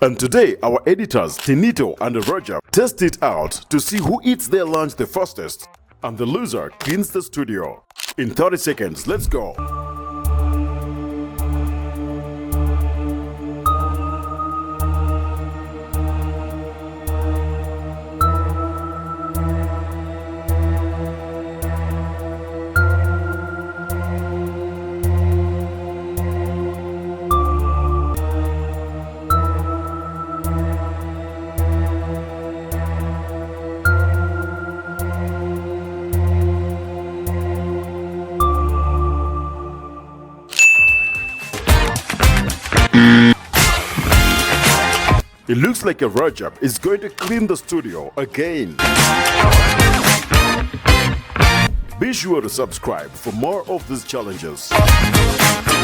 And today, our editors, Tinito and Roger, test it out to see who eats their lunch the fastest. And the loser cleans the studio. In 30 seconds, let's go. It looks like a Rajab is going to clean the studio again. Be sure to subscribe for more of these challenges.